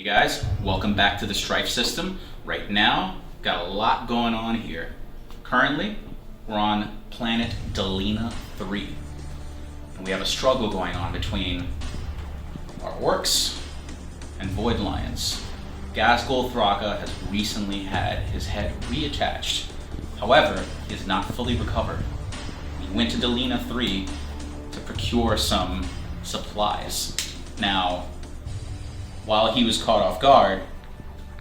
guys, welcome back to the Strife system. Right now, got a lot going on here. Currently, we're on planet Delina 3. And we have a struggle going on between our Orks and Void Lions. Ghazghkull Thraka has recently had his head reattached. However, he is not fully recovered. He went to Delina 3 to procure some supplies. Now, while he was caught off guard,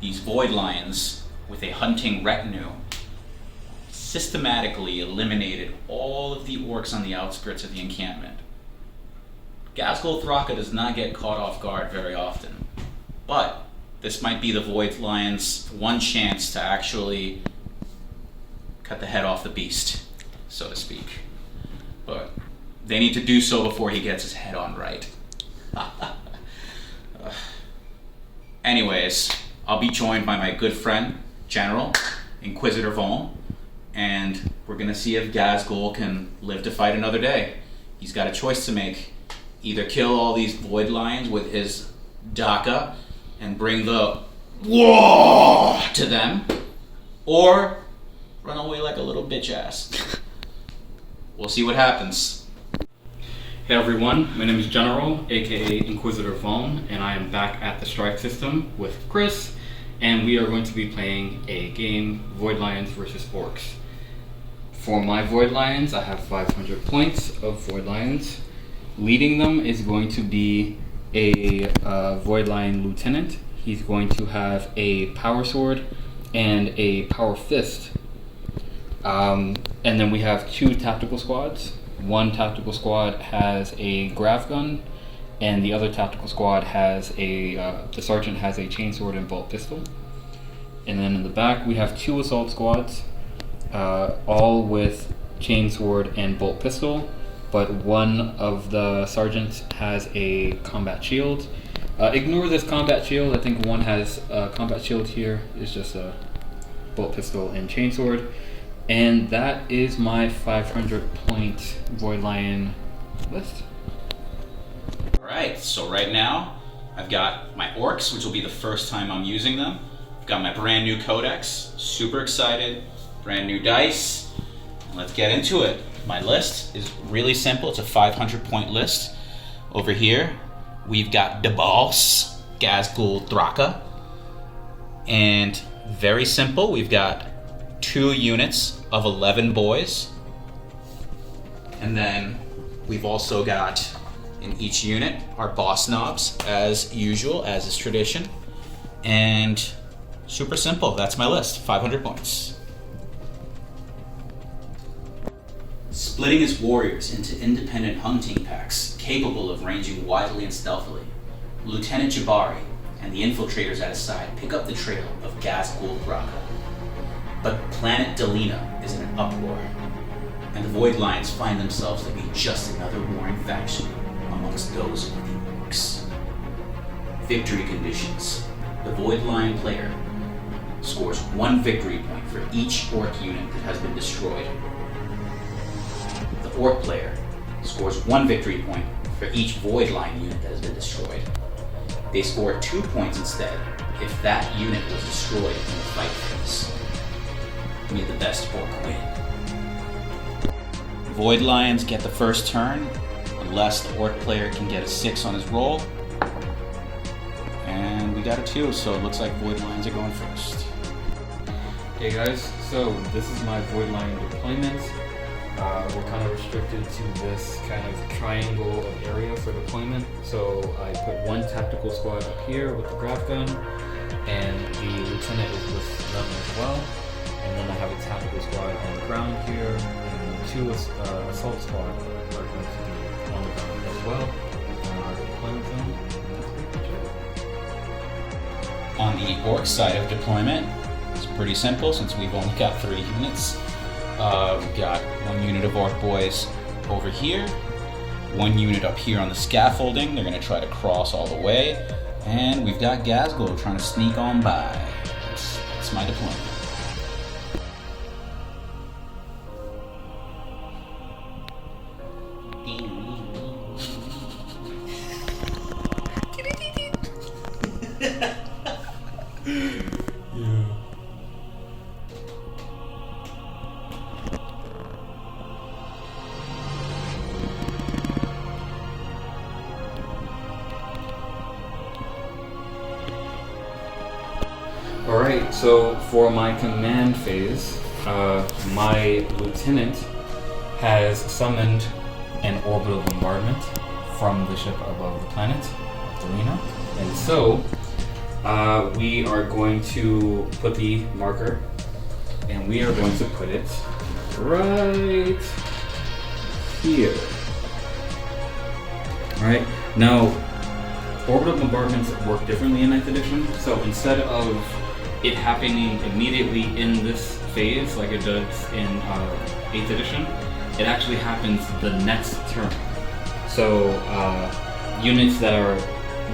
these Void Lions, with a hunting retinue, systematically eliminated all of the Orks on the outskirts of the encampment. Ghazghkull Thraka does not get caught off guard very often, but this might be the Void Lions' one chance to actually cut the head off the beast, so to speak. But they need to do so before he gets his head on right. Anyways, I'll be joined by my good friend, General Inquisitor Vaughn, and we're gonna see if Ghazghkull can live to fight another day. He's got a choice to make. Either kill all these Void Lions with his Daka and bring the war to them, or run away like a little bitch ass. We'll see what happens. Hey everyone, my name is General, aka Inquisitor Vaughn, and I am back at the Strike system with Chris, and we are going to be playing a game, Void Lions versus Orks. For my Void Lions, I have 500 points of Void Lions. Leading them is going to be a Void Lion Lieutenant. He's going to have a Power Sword and a Power Fist. And then we have two tactical squads. One tactical squad has a grav gun, and the other tactical squad has the sergeant has a chainsword and bolt pistol. And then in the back we have two assault squads, all with chainsword and bolt pistol, but one of the sergeants has a combat shield. Ignore this combat shield. I think one has a combat shield here. It's just a bolt pistol and chainsword. And that is my 500 point Void Lion list. Alright, so right now I've got my Orks, which will be the first time I'm using them. I've got my brand new Codex, super excited, brand new dice. Let's get into it. My list is really simple, it's a 500 point list. Over here, we've got the boss, Ghazghkull Thraka. And very simple, we've got 2 units of 11 boys, and then we've also got in each unit our boss knobs as usual, as is tradition, and super simple. That's my list, 500 points. Splitting his warriors into independent hunting packs capable of ranging widely and stealthily, Lieutenant Jabari and the infiltrators at his side pick up the trail of Ghazghkull Thraka. But planet Delina is in an uproar, and the Void Lions find themselves to be just another warring faction amongst those of the Orks. Victory conditions. The Void Lion player scores 1 victory point for each Ork unit that has been destroyed. The Ork player scores 1 victory point for each Void Lion unit that has been destroyed. They score 2 points instead if that unit was destroyed in the fight phase. May the best Ork win. Void Lions get the first turn, unless the Ork player can get a 6 on his roll. And we got a 2, so it looks like Void Lions are going first. Hey guys, so this is my Void Lion deployment. We're kind of restricted to this kind of triangle of area for deployment. So I put 1 tactical squad up here with the grav gun, and the lieutenant is with them as well. And then I have a tactical squad on the ground here, and 2 assault squad are going to be on the ground as well. Deployment zone. On the Ork side of deployment, it's pretty simple since we've only got 3 units. We've got 1 unit of Ork boys over here, 1 unit up here on the scaffolding. They're going to try to cross all the way, and we've got Ghazghkull trying to sneak on by. That's my deployment. So for my command phase, my lieutenant has summoned an orbital bombardment from the ship above the planet, Delina. And so we are going to put the marker, and we are going to put it right here. Alright, now orbital bombardments work differently in 9th edition, so instead of it happening immediately in this phase like it does in 8th edition, it actually happens the next turn. So units that are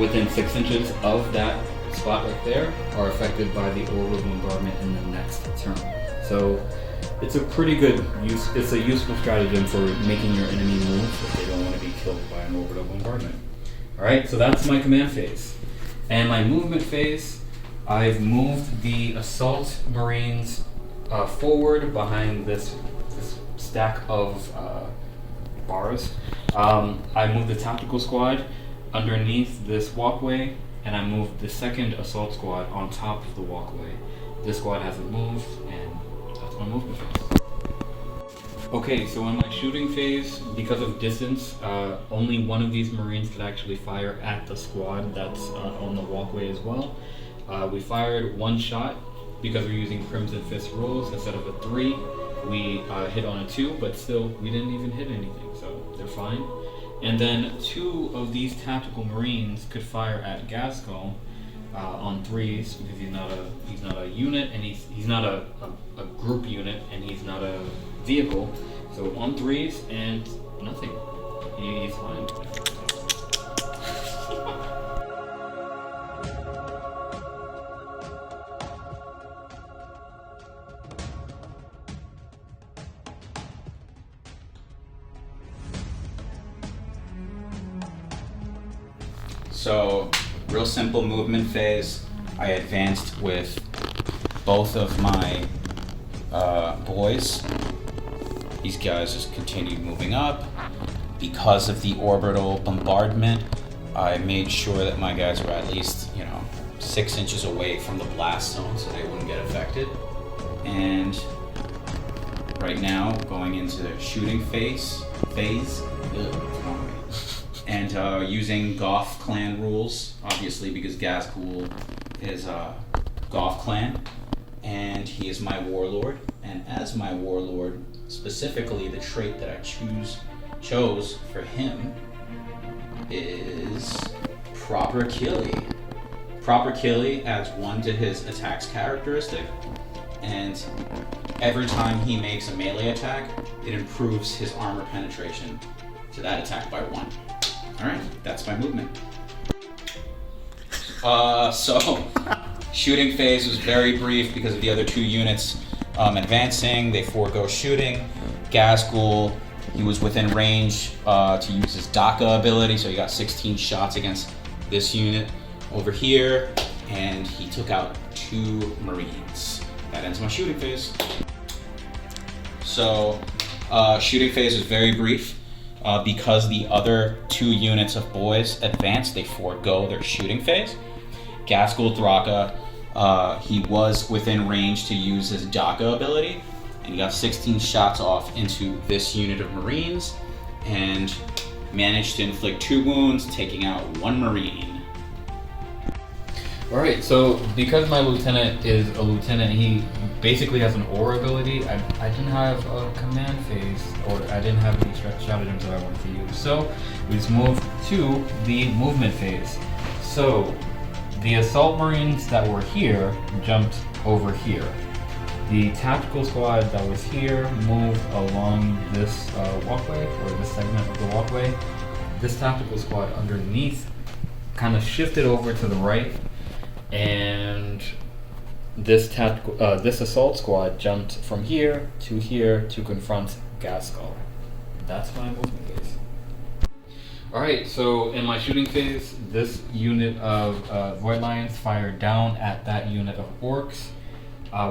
within 6 inches of that spot right there are affected by the orbital bombardment in the next turn. So it's a pretty good use. It's a useful stratagem for making your enemy move if they don't want to be killed by an orbital bombardment. All right, so that's my command phase. And my movement phase, I've moved the assault marines forward behind this stack of bars. I moved the tactical squad underneath this walkway, and I moved the second assault squad on top of the walkway. This squad hasn't moved, and that's my movement phase. Okay, so in my shooting phase, because of distance, only one of these marines could actually fire at the squad that's on the walkway as well. We fired one shot because we're using Crimson Fist rules. Instead of a 3, we hit on a 2, but still, we didn't even hit anything, so they're fine. And then 2 of these tactical marines could fire at Gaskell on 3s because he's not a unit, and he's not a group unit, and he's not a vehicle. So on 3s and nothing. He's fine. So, real simple movement phase. I advanced with both of my boys. These guys just continued moving up. Because of the orbital bombardment, I made sure that my guys were at least, 6 inches away from the blast zone so they wouldn't get affected. And right now, going into shooting phase. And using Goth clan rules, obviously, because Gazgul is a Goth clan, and he is my warlord. And as my warlord, specifically the trait that I chose for him is Proper Killy. Proper Killy adds 1 to his attack's characteristic, and every time he makes a melee attack, it improves his armor penetration to that attack by 1. Alright, that's my movement. So, shooting phase was very brief because of the other 2 units advancing. They forego shooting. Gazgul, he was within range to use his DACA ability, so he got 16 shots against this unit over here, and he took out 2 Marines. That ends my shooting phase. So, shooting phase was very brief. Because the other 2 units of boys advanced, they forego their shooting phase. Gazgul Thraka, he was within range to use his DACA ability, and he got 16 shots off into this unit of Marines, and managed to inflict 2 wounds, taking out 1 Marine. Alright, so because my lieutenant is a lieutenant, he basically has an aura ability. I didn't have a command phase, or I didn't have any stratagems that I wanted to use. So we just moved to the movement phase. So the assault marines that were here jumped over here. The tactical squad that was here moved along this walkway, or this segment of the walkway. This tactical squad underneath kind of shifted over to the right, and this assault squad jumped from here to confront Gaskell. That's my movement phase. Alright, so in my shooting phase, this unit of Void Lions fired down at that unit of Orks.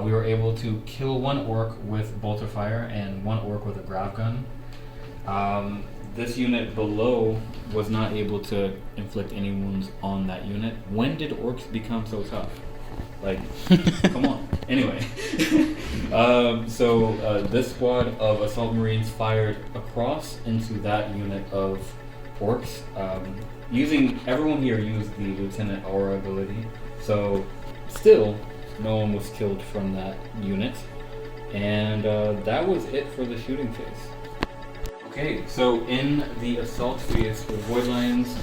We were able to kill 1 Ork with bolter fire and 1 Ork with a grav gun. This unit below was not able to inflict any wounds on that unit. When did Orks become so tough? Like, come on. Anyway, so this squad of assault marines fired across into that unit of orcs. Everyone here used the Lieutenant Aura ability, so still no one was killed from that unit, and that was it for the shooting phase. Okay, so in the assault phase for Void Lions,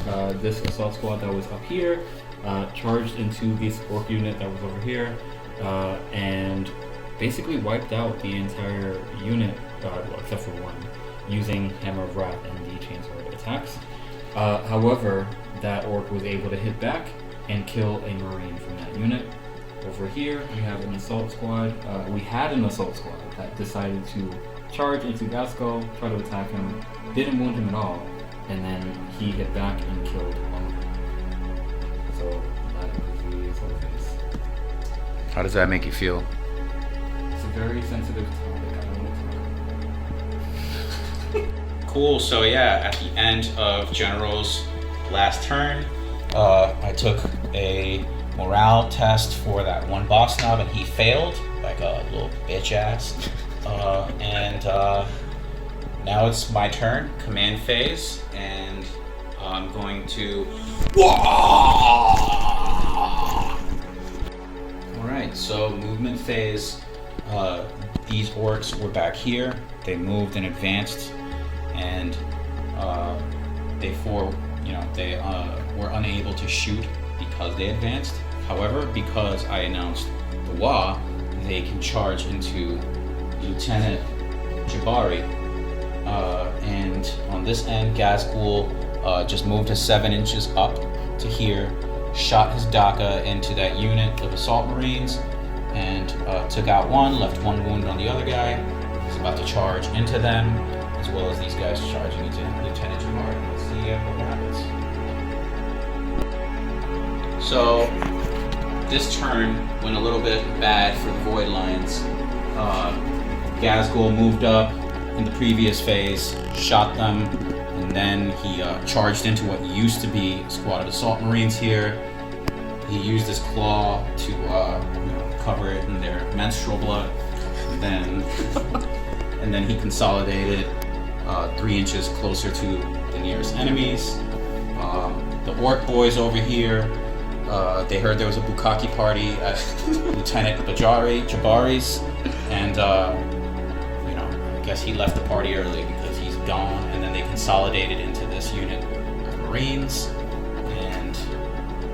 this assault squad that was up here charged into this orc unit that was over here, and basically wiped out the entire unit, well, except for one, using Hammer of Wrath and the Chainsword attacks. However, that orc was able to hit back and kill a marine from that unit. Over here, we have an assault squad. We had an assault squad that decided to charge into Gasco, try to attack him, didn't wound him at all, and then he hit back and killed Oliver. So that is the assault phase. How does that make you feel? It's a very sensitive topic. I don't know. Cool. So yeah, at the end of General's last turn, I took a morale test for that one boss knob, and he failed like a little bitch ass. And now it's my turn, command phase, and I'm going to. Alright, so movement phase. These orcs were back here. They moved and advanced, and they were unable to shoot because they advanced. However, because I announced the Wa, they can charge into Lieutenant Jabari, and on this end, Gazgul just moved his 7 inches up to here, shot his Daka into that unit of assault marines, and took out one, left one wound on the other guy. He's about to charge into them, as well as these guys charging into Lieutenant Jabari. Let's see what happens. So, this turn went a little bit bad for the Void Lions. Gazgul moved up in the previous phase, shot them, and then he charged into what used to be a squad of assault marines here. He used his claw to cover it in their menstrual blood, and then he consolidated 3 inches closer to the nearest enemies. The orc boys over here, they heard there was a bukkake party at Lieutenant Jabari's, and I guess he left the party early because he's gone, and then they consolidated into this unit of Marines, and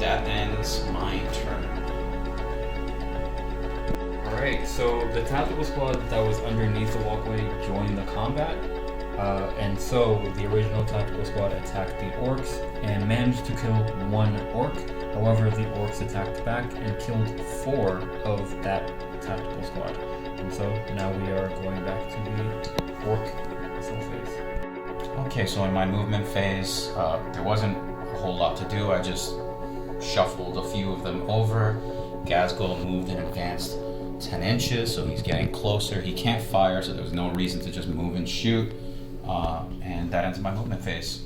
that ends my turn. Alright, so the tactical squad that was underneath the walkway joined the combat, and so the original tactical squad attacked the orcs and managed to kill one orc. However, the orcs attacked back and killed 4 of that tactical squad. And so now we are going back to the orc assault phase. Okay, so in my movement phase, there wasn't a whole lot to do. I just shuffled a few of them over. Gazgul moved and advanced 10 inches, so he's getting closer. He can't fire, so there's no reason to just move and shoot. And that ends my movement phase.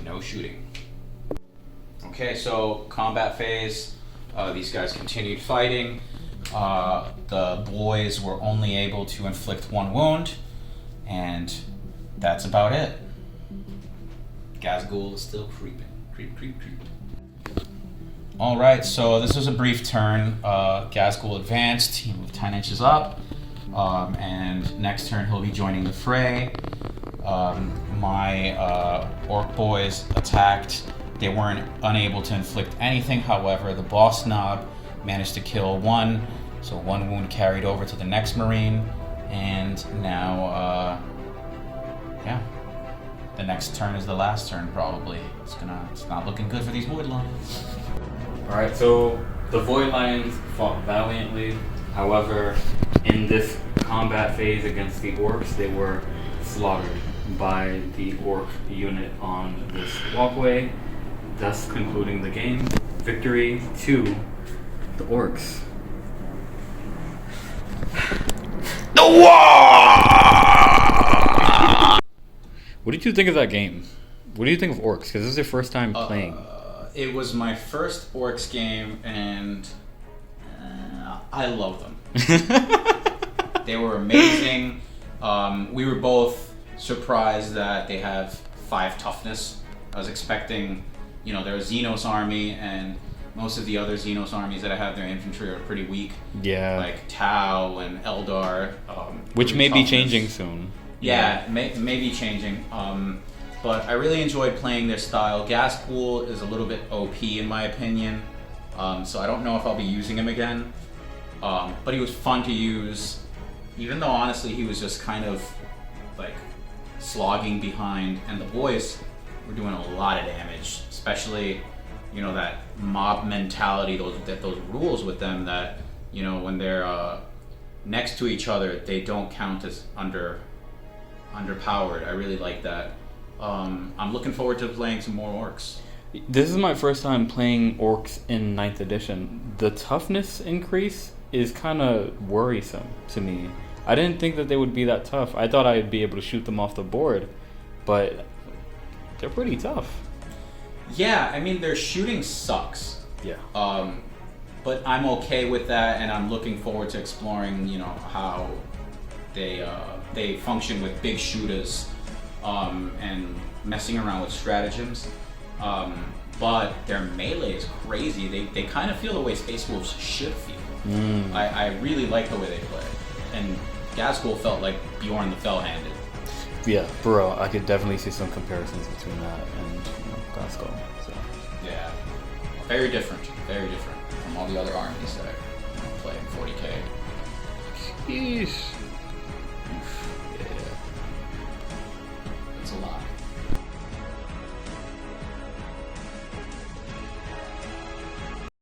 No shooting. Okay, so combat phase. These guys continued fighting. The boys were only able to inflict 1 wound, and that's about it. Gazgul is still creeping. Creep. Alright, so this was a brief turn. Gazgul advanced, he moved 10 inches up, and next turn he'll be joining the fray. My orc boys attacked. They weren't unable to inflict anything, however, the boss knob managed to kill 1, so 1 wound carried over to the next marine, and now, the next turn is the last turn, probably. It's not looking good for these Void Lions. Alright, so the Void Lions fought valiantly. However, in this combat phase against the orcs, they were slaughtered by the orc unit on this walkway, thus concluding the game. Victory to the orcs. The war! What did you think of that game? What do you think of Orks? Because this is your first time playing. It was my first Orks game, and I love them. They were amazing. We were both surprised that they have 5 toughness. I was expecting, they're a Xenos army, and most of the other Xenos armies that I have, their infantry are pretty weak. Yeah. Like Tau and Eldar. Which may be toughness. changing soon. Yeah, may be changing. But I really enjoyed playing their style. Gaspool is a little bit OP in my opinion, so I don't know if I'll be using him again. But he was fun to use, even though honestly he was just kind of like slogging behind, and the boys were doing a lot of damage, especially that mob mentality, those rules with them that when they're next to each other they don't count as underpowered. I really like that. I'm looking forward to playing some more Orks. This is my first time playing Orks in 9th edition. The toughness increase is kind of worrisome to me. I didn't think that they would be that tough. I thought I'd be able to shoot them off the board, but they're pretty tough. Yeah, I mean, their shooting sucks. Yeah. But I'm okay with that, and I'm looking forward to exploring, how they function with big shooters, and messing around with stratagems. But their melee is crazy. They kind of feel the way Space Wolves should feel. I really like the way they play. And Gasgul felt like Bjorn the Fell-Handed. Yeah, for real. I could definitely see some comparisons between that and Gasgul. So. Yeah. Very different from all the other armies that I play in 40k. Sheesh.